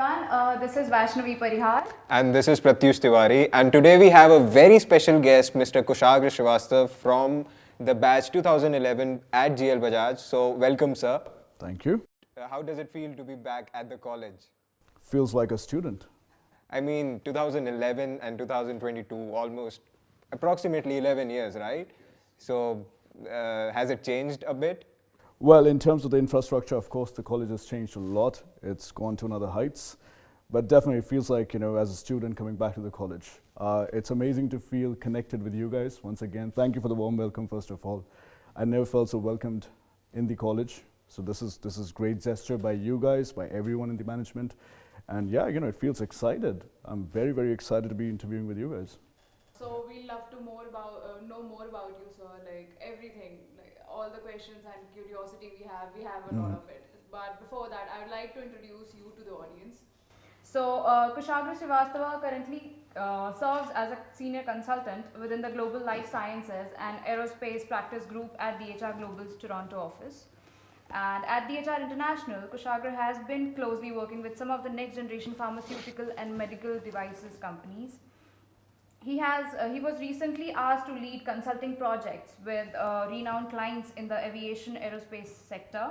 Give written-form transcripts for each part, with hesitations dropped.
everyone. This is Vaishnavi Parihar. And this is Pratyush Tiwari. And today we have a very special guest, Mr. Kushagra Srivastava from the batch 2011 at GL Bajaj. So welcome, sir. Thank you. How does it feel to be back at the college? Feels like a student. I mean, 2011 and 2022, almost approximately 11 years, right? So has it changed a bit? Well, in terms of the infrastructure, of course, the college has changed a lot. It's gone to another heights. But definitely it feels like, as a student coming back to the college. It's amazing to feel connected with you guys. Once again, thank you for the warm welcome, first of all. I never felt so welcomed in the college. So this is great gesture by you guys, by everyone in the management. And yeah, it feels excited. I'm very, very excited to be interviewing with you guys. So we love to know more about you, sir. Like everything, like all the questions and curiosity we have a lot of it. But before that, I would like to introduce you to the audience. So Kushagra Srivastava currently serves as a senior consultant within the Global Life Sciences and Aerospace Practice Group at DHR Global's Toronto office. And at DHR International, Kushagra has been closely working with some of the next generation pharmaceutical and medical devices companies. He was recently asked to lead consulting projects with renowned clients in the aviation aerospace sector.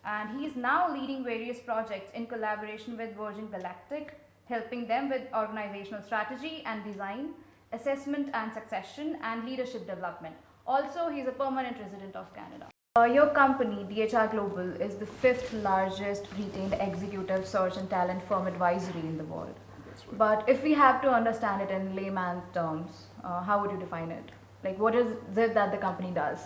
And he is now leading various projects in collaboration with Virgin Galactic, helping them with organizational strategy and design, assessment and succession, and leadership development. Also, he is a permanent resident of Canada. Your company, DHR Global, is the 5th largest retained executive search and talent firm advisory in the world. Right. But if we have to understand it in layman terms, how would you define it? Like, what is it that the company does?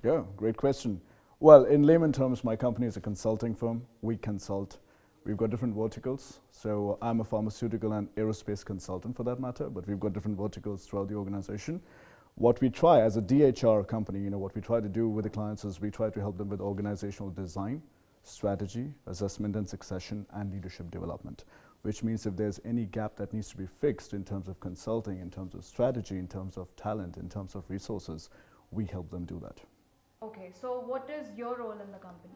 Yeah, great question. Well, in layman terms, my company is a consulting firm. We consult. We've got different verticals. So I'm a pharmaceutical and aerospace consultant for that matter, but we've got different verticals throughout the organization. What we try as a DHR company, what we try to do with the clients is we try to help them with organizational design, strategy, assessment and succession, and leadership development, which means if there's any gap that needs to be fixed in terms of consulting, in terms of strategy, in terms of talent, in terms of resources, we help them do that. Okay, so what is your role in the company?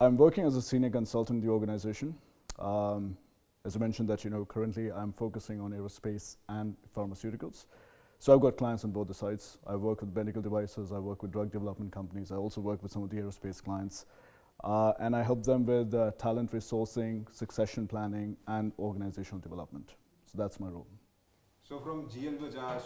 I'm working as a senior consultant in the organization. As I mentioned that, currently I'm focusing on aerospace and pharmaceuticals. So I've got clients on both the sides. I work with medical devices, I work with drug development companies, I also work with some of the aerospace clients. And I help them with talent resourcing, succession planning, and organizational development. So that's my role. So from GL Bajaj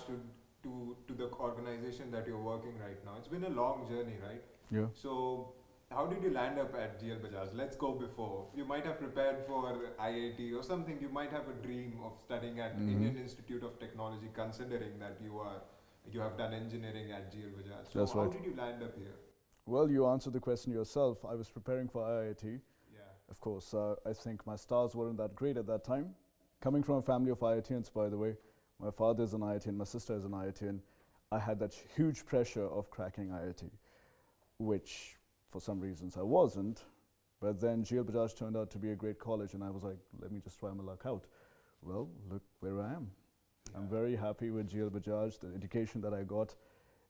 to the organization that you're working right now, it's been a long journey, right? Yeah. So how did you land up at GL Bajaj? Let's go before. You might have prepared for IIT or something. You might have a dream of studying at Indian Institute of Technology, considering that you have done engineering at GL Bajaj. So That's how right. did you land up here? Well, you answered the question yourself. I was preparing for IIT. Yeah. Of course, I think my stars weren't that great at that time. Coming from a family of IITians, by the way, my father is an IITian, my sister is an IITian. I had that huge pressure of cracking IIT, which for some reasons I wasn't. But then GL Bajaj turned out to be a great college, and I was like, let me just try my luck out. Well, look where I am. Yeah. I'm very happy with GL Bajaj. The education that I got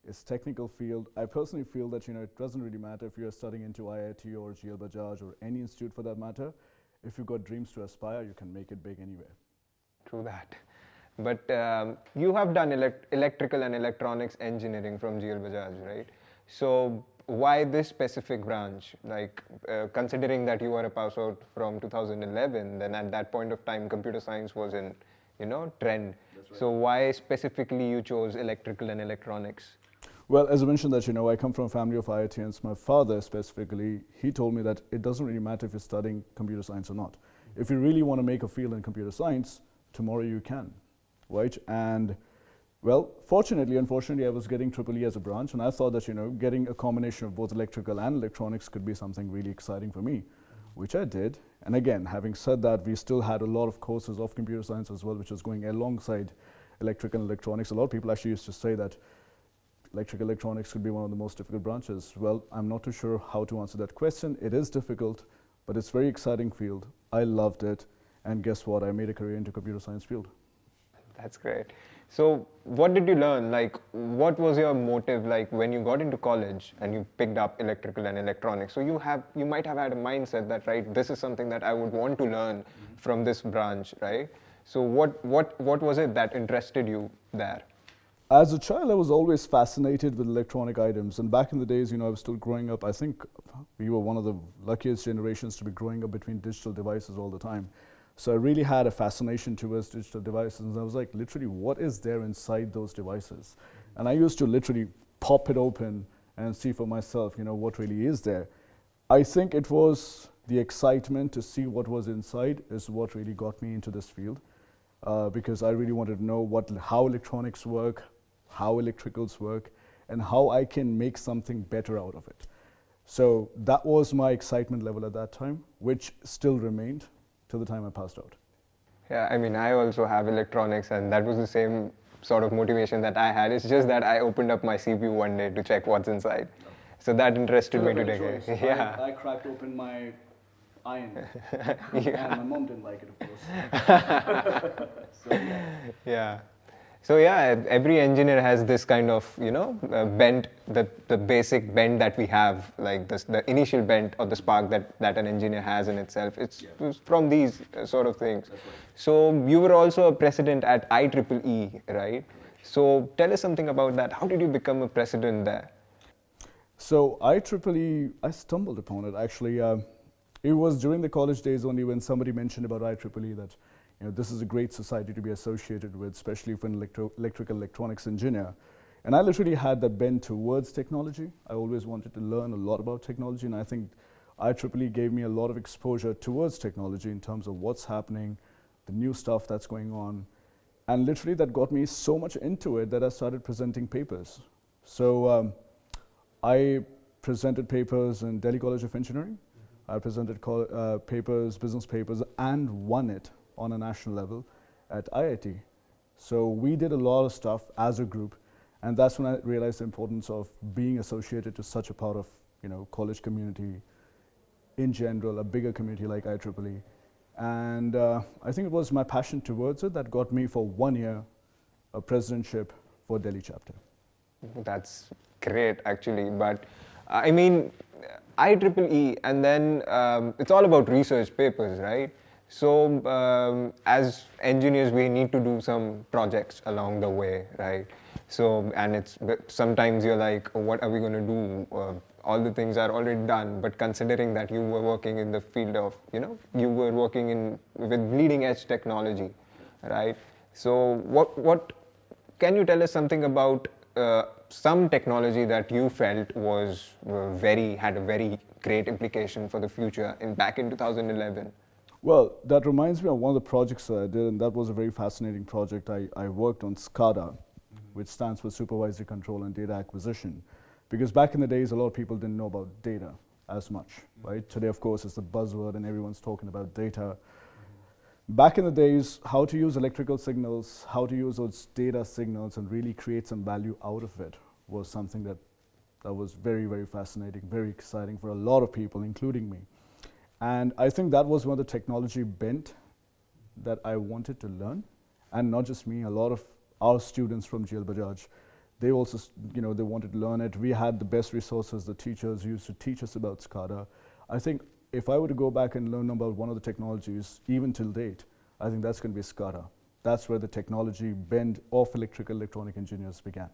is technical field. I personally feel that it doesn't really matter if you're studying into IIT or GL Bajaj or any institute for that matter. If you've got dreams to aspire, you can make it big anywhere. True that. But you have done electrical and electronics engineering from GL Bajaj, right? So why this specific branch? Like considering that you were a pass out from 2011, then at that point of time, computer science was in, trend. That's right. So why specifically you chose electrical and electronics? Well, as I mentioned that, I come from a family of IITians. My father specifically, he told me that it doesn't really matter if you're studying computer science or not. If you really want to make a field in computer science, tomorrow you can, right? And well, fortunately, unfortunately, I was getting EEE as a branch, and I thought that, getting a combination of both electrical and electronics could be something really exciting for me, which I did. And again, having said that, we still had a lot of courses of computer science as well, which was going alongside electrical and electronics. A lot of people actually used to say that electrical electronics could be one of the most difficult branches. Well, I'm not too sure how to answer that question. It is difficult, but it's a very exciting field. I loved it, and guess what? I made a career into computer science field. That's great. So what did you learn? Like, what was your motive like when you got into college and you picked up electrical and electronics? So you might have had a mindset that, right, this is something that I would want to learn from this branch, right? So what was it that interested you there? As a child, I was always fascinated with electronic items. And back in the days, I was still growing up. I think we were one of the luckiest generations to be growing up between digital devices all the time. So I really had a fascination towards digital devices. And I was like, literally, what is there inside those devices? And I used to literally pop it open and see for myself, what really is there. I think it was the excitement to see what was inside is what really got me into this field. Because I really wanted to know how electronics work, how electricals work, and how I can make something better out of it. So that was my excitement level at that time, which still remained till the time I passed out. Yeah, I mean, I also have electronics, and that was the same sort of motivation that I had. It's just that I opened up my CPU one day to check what's inside. So that interested me today. Yeah. I cracked open my iron, Yeah. and my mom didn't like it, of course. So, yeah. Yeah. So yeah, every engineer has this kind of, bent, the basic bent that we have, like this, the initial bent or the spark that an engineer has in itself. It's from these sort of things. That's right. So you were also a president at IEEE, right? So tell us something about that. How did you become a president there? So IEEE, I stumbled upon it actually. It was during the college days only when somebody mentioned about IEEE that this is a great society to be associated with, especially for an electrical electronics engineer. And I literally had that bent towards technology. I always wanted to learn a lot about technology, and I think IEEE gave me a lot of exposure towards technology in terms of what's happening, the new stuff that's going on. And literally that got me so much into it that I started presenting papers. So I presented papers in Delhi College of Engineering. I presented papers, business papers, and won it on a national level at IIT. So we did a lot of stuff as a group, and that's when I realized the importance of being associated to such a part of college community in general, a bigger community like IEEE. And I think it was my passion towards it that got me for 1 year a presidentship for Delhi chapter. That's great, actually. But I mean, IEEE, and then it's all about research papers, right? So as engineers, we need to do some projects along the way, right? So, and sometimes you're like, oh, what are we going to do? All the things are already done, but considering that you were working in the field of, you were working with bleeding edge technology, right? So what can you tell us something about some technology that you felt was had a very great implication for the future back in 2011? Well, that reminds me of one of the projects that I did, and that was a very fascinating project. I worked on SCADA, which stands for Supervisory Control and Data Acquisition, because back in the days, a lot of people didn't know about data as much, right? Today, of course, it's the buzzword and everyone's talking about data. Back in the days, how to use electrical signals, how to use those data signals and really create some value out of it was something that was very, very fascinating, very exciting for a lot of people, including me. And I think that was one of the technology bent that I wanted to learn. And not just me, a lot of our students from GL Bajaj, they also, they wanted to learn it. We had the best resources. The teachers used to teach us about SCADA. I think if I were to go back and learn about one of the technologies, even till date, I think that's going to be SCADA. That's where the technology bend of electronic engineers began.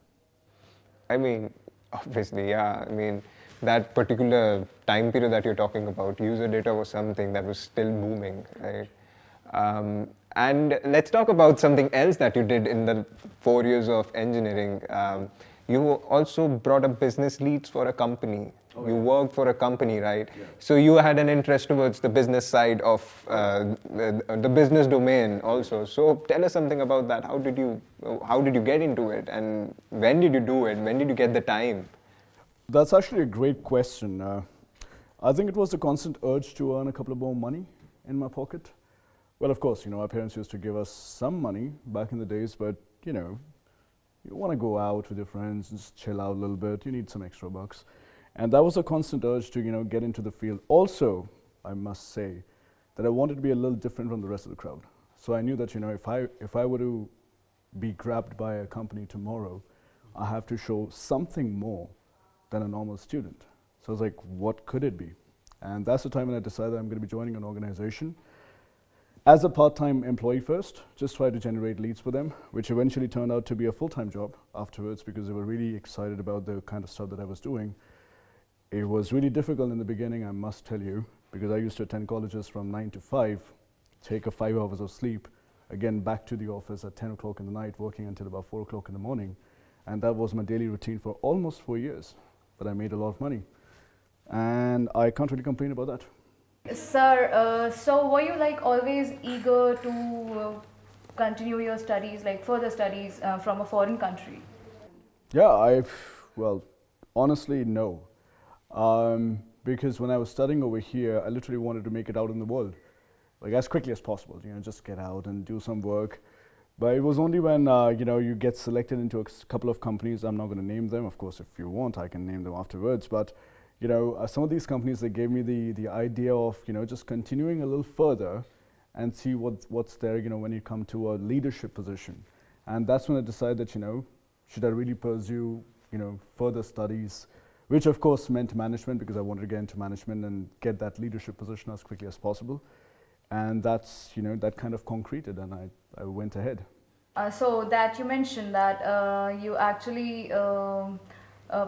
I mean, obviously, yeah. I mean, that particular time period that you're talking about, user data was something that was still booming, right? And let's talk about something else that you did in the 4 years of engineering. You also brought up business leads for a company. Oh, you worked for a company, right? Yeah. So you had an interest towards the business side of the business domain also. So tell us something about that. How did you get into it, and when did you do it? When did you get the time? That's actually a great question. I think it was a constant urge to earn a couple of more money in my pocket. Well, of course, our parents used to give us some money back in the days, but you want to go out with your friends and just chill out a little bit. You need some extra bucks. And that was a constant urge to, get into the field. Also, I must say that I wanted to be a little different from the rest of the crowd. So I knew that, if I were to be grabbed by a company tomorrow, I have to show something more than a normal student. So I was like, what could it be? And that's the time when I decided I'm going to be joining an organization as a part-time employee first, just try to generate leads for them, which eventually turned out to be a full-time job afterwards because they were really excited about the kind of stuff that I was doing. It was really difficult in the beginning, I must tell you, because I used to attend colleges from 9 to 5, take a 5 hours of sleep, again back to the office at 10 o'clock in the night, working until about 4 o'clock in the morning. And that was my daily routine for almost 4 years. But I made a lot of money. And I can't really complain about that. Sir, so were you like always eager to continue your studies, like further studies from a foreign country? Yeah, well, honestly, no. Because when I was studying over here, I literally wanted to make it out in the world, like as quickly as possible, just get out and do some work. But it was only when, you get selected into a couple of companies, I'm not going to name them, of course, if you want, I can name them afterwards, but some of these companies, they gave me the idea of, just continuing a little further and see what's there, when you come to a leadership position. And that's when I decided that, should I really pursue, further studies, which of course meant management because I wanted to get into management and get that leadership position as quickly as possible. And that's, that kind of concreted and I went ahead. So that you mentioned that you actually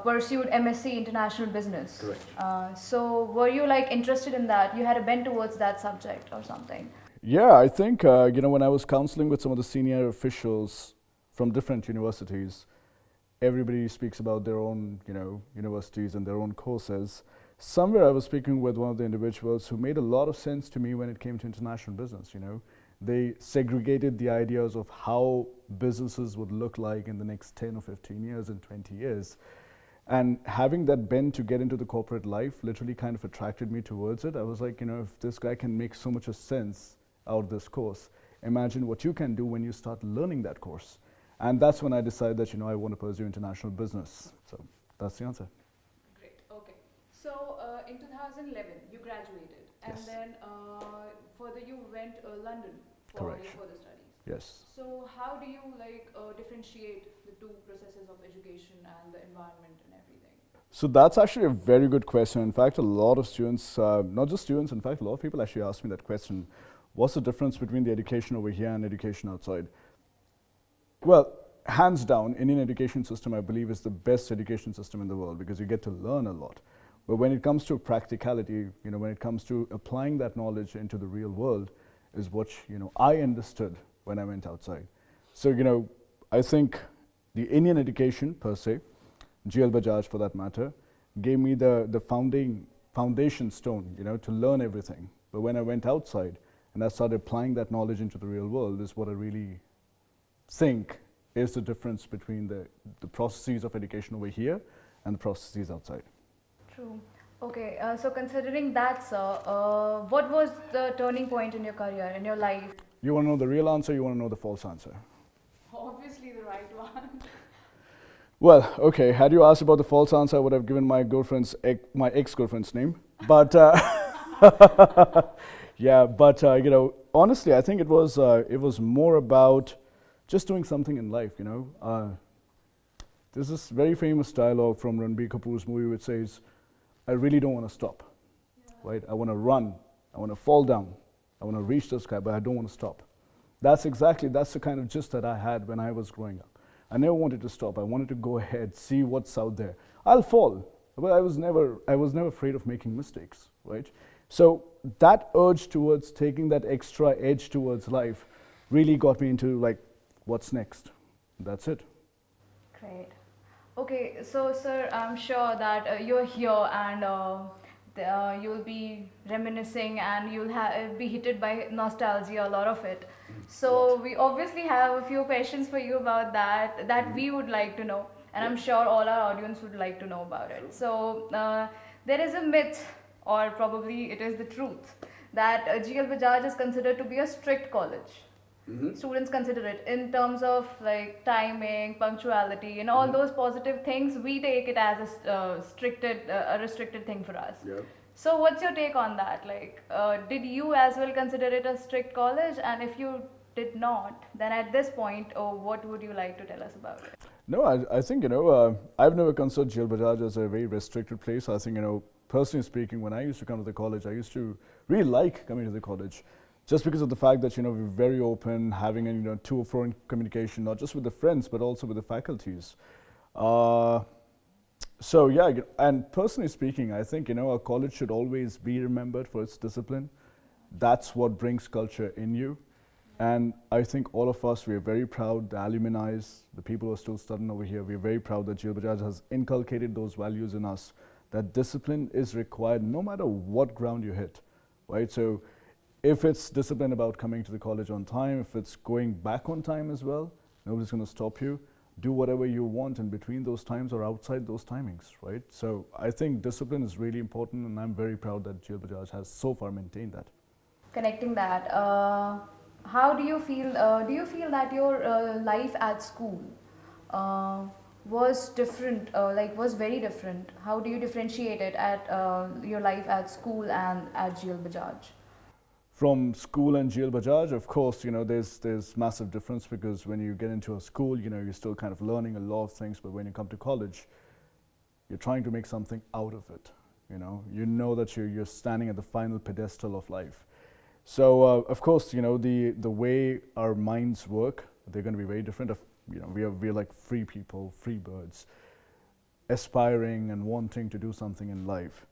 pursued MSc International Business. Correct. So were you like interested in that? You had a bent towards that subject or something? Yeah, I think, when I was counseling with some of the senior officials from different universities, everybody speaks about their own, universities and their own courses. Somewhere I was speaking with one of the individuals who made a lot of sense to me when it came to international business, They segregated the ideas of how businesses would look like in the next 10 or 15 years and 20 years. And having that bent to get into the corporate life literally kind of attracted me towards it. I was like, if this guy can make so much of sense out of this course, imagine what you can do when you start learning that course. And that's when I decided that, I want to pursue international business. So that's the answer. Great, okay. So in 2011, you graduated and Yes. then further you went London for Correct. your further studies. Yes. So how do you differentiate the two processes of education and the environment and everything? So that's actually a very good question. In fact, a lot of students, not just students, in fact, a lot of people actually ask me that question. What's the difference between the education over here and education outside? Well, hands down, Indian education system, I believe, is the best education system in the world because you get to learn a lot. But when it comes to practicality, when it comes to applying that knowledge into the real world, is what I understood when I went outside. So I think the Indian education per se, GL Bajaj for that matter, gave me the foundation stone, to learn everything. But when I went outside and I started applying that knowledge into the real world, is what I really think is the difference between the processes of education over here and the processes outside. True. Okay, so considering that, sir, what was the turning point in your career, in your life? You want to know the real answer, you want to know the false answer? Obviously the right one. Well, okay, had you asked about the false answer, I would have given my my ex-girlfriend's name. But, yeah, but, honestly, I think it was more about just doing something in life, There's this very famous dialogue from Ranbir Kapoor's movie which says, I really don't want to stop, right? I want to run, I want to fall down, I want to reach the sky, but I don't want to stop. That's the kind of gist that I had when I was growing up. I never wanted to stop. I wanted to go ahead, see what's out there. I'll fall, but I was never afraid of making mistakes, right? So that urge towards taking that extra edge towards life really got me into what's next? That's it. Great. Okay, so sir, I'm sure that you're here and you'll be reminiscing and you'll be hit by nostalgia, a lot of it. So we obviously have a few questions for you about that we would like to know, and I'm sure all our audience would like to know about it. So there is a myth, or probably it is the truth, that GL Bajaj is considered to be a strict college. Mm-hmm. Students consider it in terms of timing, punctuality, and all those positive things. We take it as a restricted thing for us. Yeah. So what's your take on that? Did you as well consider it a strict college? And if you did not, then at this point, what would you like to tell us about it? No, I think, I've never considered GL Bajaj as a very restricted place. I think, personally speaking, when I used to come to the college, I used to really like coming to the college just because of the fact that, we're very open, having a, to and fro communication, not just with the friends, but also with the faculties. So yeah, and personally speaking, I think, a college should always be remembered for its discipline. That's what brings culture in you. And I think all of us, we are very proud, the alumni, the people who are still studying over here, we are very proud that GL Bajaj has inculcated those values in us, that discipline is required no matter what ground you hit, right? So if it's discipline about coming to the college on time, if it's going back on time as well, nobody's going to stop you. Do whatever you want in between those times or outside those timings, right? So I think discipline is really important, and I'm very proud that GL Bajaj has so far maintained that. Connecting that, how do you feel that your life at school was different, was very different? How do you differentiate it at your life at school and at GL Bajaj? From school and GL Bajaj, of course, there's massive difference, because when you get into a school, you're still kind of learning a lot of things, but when you come to college, you're trying to make something out of it. You know that you're standing at the final pedestal of life. So, of course, the way our minds work, they're going to be very different. We're like free people, free birds, aspiring and wanting to do something in life.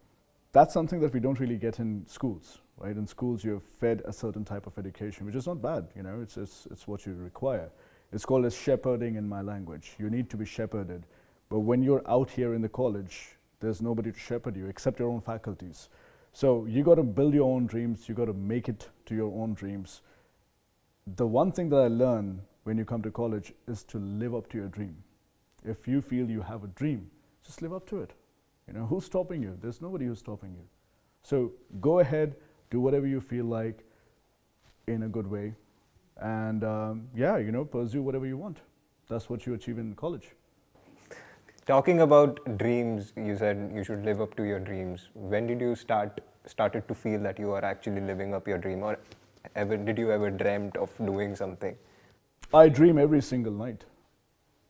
That's something that we don't really get in schools, right? In schools, you're fed a certain type of education, which is not bad, it's what you require. It's called as shepherding in my language. You need to be shepherded. But when you're out here in the college, there's nobody to shepherd you except your own faculties. So you got to build your own dreams, you got to make it to your own dreams. The one thing that I learned when you come to college is to live up to your dream. If you feel you have a dream, just live up to it. Who's stopping you? There's nobody who's stopping you. So go ahead, do whatever you feel like in a good way. And pursue whatever you want. That's what you achieve in college. Talking about dreams, you said you should live up to your dreams. When did you started to feel that you are actually living up your dream, or did you ever dreamt of doing something? I dream every single night,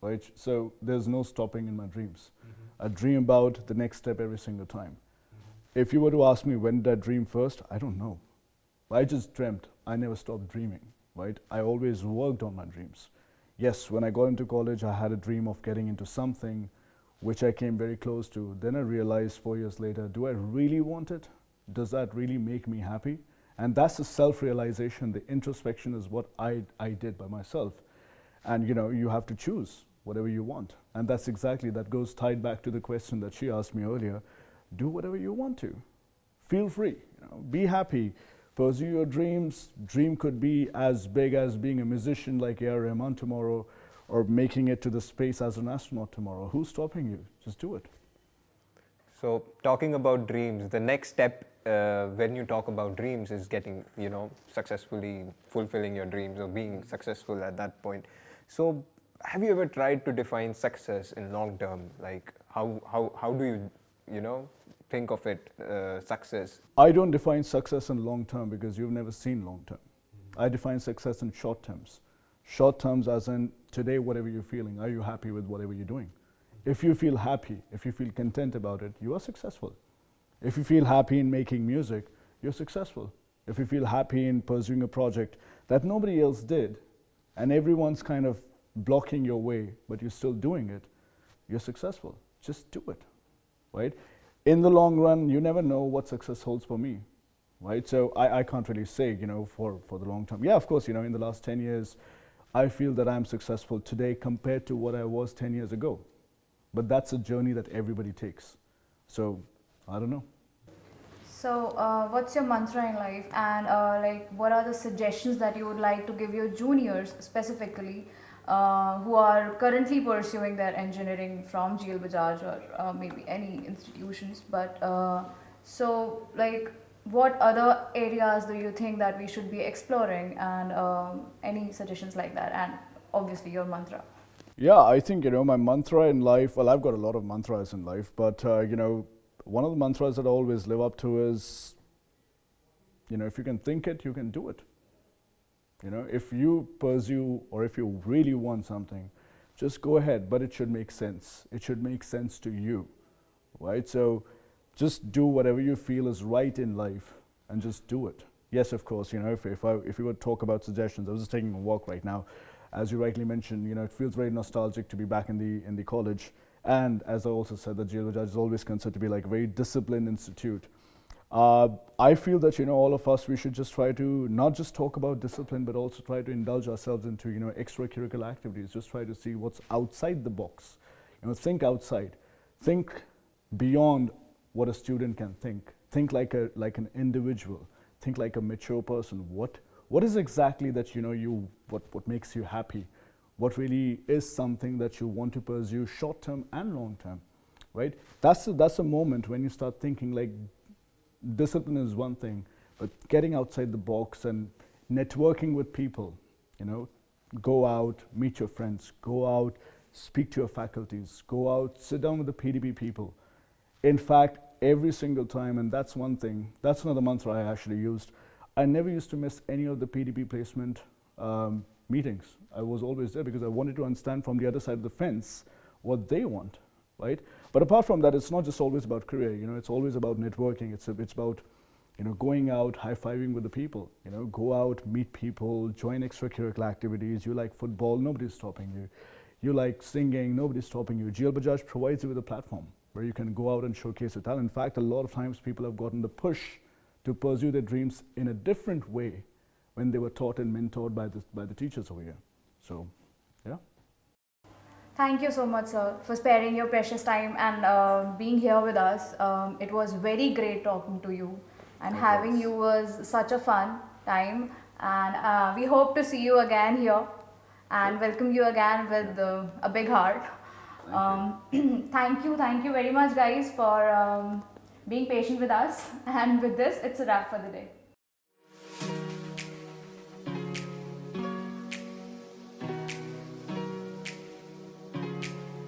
right? So there's no stopping in my dreams. I dream about the next step every single time. If you were to ask me when did I dream first, I don't know. I just dreamt. I never stopped dreaming, right? I always worked on my dreams. Yes, when I got into college, I had a dream of getting into something which I came very close to. Then I realized 4 years later, do I really want it? Does that really make me happy? And that's the self-realization, the introspection is what I did by myself. And you have to choose whatever you want. And that goes tied back to the question that she asked me earlier. Do whatever you want to. Feel free, be happy, pursue your dreams. Dream could be as big as being a musician like A.R. Rahman tomorrow, or making it to the space as an astronaut tomorrow. Who's stopping you? Just do it. So talking about dreams, the next step when you talk about dreams is getting, successfully fulfilling your dreams or being successful at that point. So have you ever tried to define success in long term? Like how do you, think of it, success? I don't define success in long term because you've never seen long term. I define success in short terms. Short terms as in today, whatever you're feeling, are you happy with whatever you're doing? If you feel happy, if you feel content about it, you are successful. If you feel happy in making music, you're successful. If you feel happy in pursuing a project that nobody else did, and everyone's kind of blocking your way, but you're still doing it, you're successful. Just do it, right? In the long run, you never know what success holds for me, right? So I can't really say, for the long term. Yeah, of course, in the last 10 years, I feel that I'm successful today compared to what I was 10 years ago. But that's a journey that everybody takes. So, I don't know. So, what's your mantra in life, and what are the suggestions that you would like to give your juniors specifically who are currently pursuing their engineering from GL Bajaj or maybe any institutions? But what other areas do you think that we should be exploring, and any suggestions like that, and obviously your mantra? Yeah, I think, my mantra in life, well, I've got a lot of mantras in life, but, one of the mantras that I always live up to is, if you can think it, you can do it. You know, if you pursue or if you really want something, just go ahead, but it should make sense. It should make sense to you, right? So just do whatever you feel is right in life and just do it. Yes, of course, you know, if you were to talk about suggestions, I was just taking a walk right now. As you rightly mentioned, you know, it feels very nostalgic to be back in the college. And as I also said, that GL Bajaj is always considered to be like a very disciplined institute. I feel that, you know, all of us, we should just try to not just talk about discipline, but also try to indulge ourselves into, you know, extracurricular activities. Just try to see what's outside the box. You know, think outside. Think beyond what a student can think. Think like an individual. Think like a mature person. What is exactly that, you know, what makes you happy? What really is something that you want to pursue short term and long term, right? That's a moment when you start thinking like discipline is one thing, but getting outside the box and networking with people, you know, go out, meet your friends, go out, speak to your faculties, go out, sit down with the PDB people. In fact, every single time, and that's one thing, that's another mantra I actually used, I never used to miss any of the PDB placement meetings. I was always there because I wanted to understand from the other side of the fence what they want, right? But apart from that, it's not just always about career, you know, it's always about networking. It's about, you know, going out, high-fiving with the people, you know, go out, meet people, join extracurricular activities. You like football, nobody's stopping you. You like singing, nobody's stopping you. GL Bajaj provides you with a platform where you can go out and showcase your talent. In fact, a lot of times people have gotten the push to pursue their dreams in a different way when they were taught and mentored by the teachers over here. So, yeah. Thank you so much, sir, for sparing your precious time and being here with us. It was very great talking to you, and having you was such a fun time. And we hope to see you again here and welcome you again with a big heart. Thank you very much, guys, for being patient with us. And with this, it's a wrap for the day.